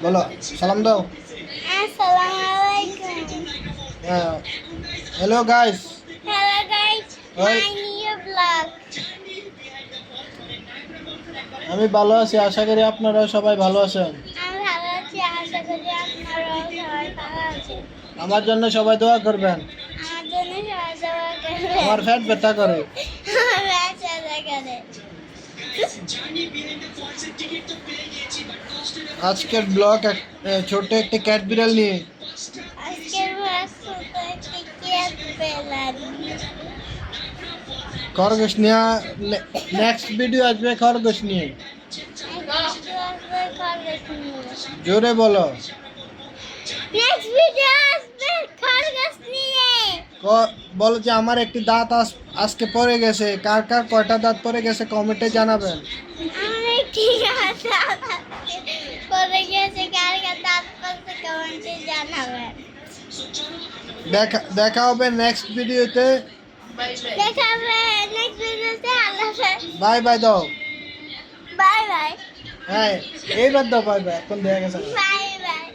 বলো সালাম দাও। Assalamualaikum. Hello guys. Hello guys, ওই my new vlog. আমি ভালো আছি, আশা করি আপনারা সবাই ভালো আছেন। আমি ভালো আছি, আশা করি আপনারাও সবাই ভালো আছেন। আমার জন্য সবাই দোয়া করবেন। আমার জন্য সবাই দোয়া করবেন। আমার পেট ব্যথা করে। আমার বাচ্চা দেখালে। আজকের ব্লগ ছোট একটি ক্যাট বিড়াল নিয়ে। আজকের vlog ছোট একটি কেক পেলাম। খরগোশ নিয়ে নেক্সট ভিডিও আসবে খরগোশ নিয়ে। জোরে বলো। নেক্সট ভিডিও আসবে খরগোশ নিয়ে। বলো যে আমার একটি দাঁত আজকে পড়ে গেছে, কার কার কয়টা দাঁত পড়ে গেছে কমেন্টে জানাবেন। আমার একটি দাঁত পড়ে গেছে, কার কার দাঁত পড়ছে কমেন্টে জানাবেন। দেখা হবে নেক্সট ভিডিওতে। দেখা হবে নেক্সট ভিডিওতে। আল্লাহ হাফেজ। বাই বাই দাও। Bye bye. হ্যাঁ এইবার দাও বাই বাই, এখন দেখা গেছে। Bye bye.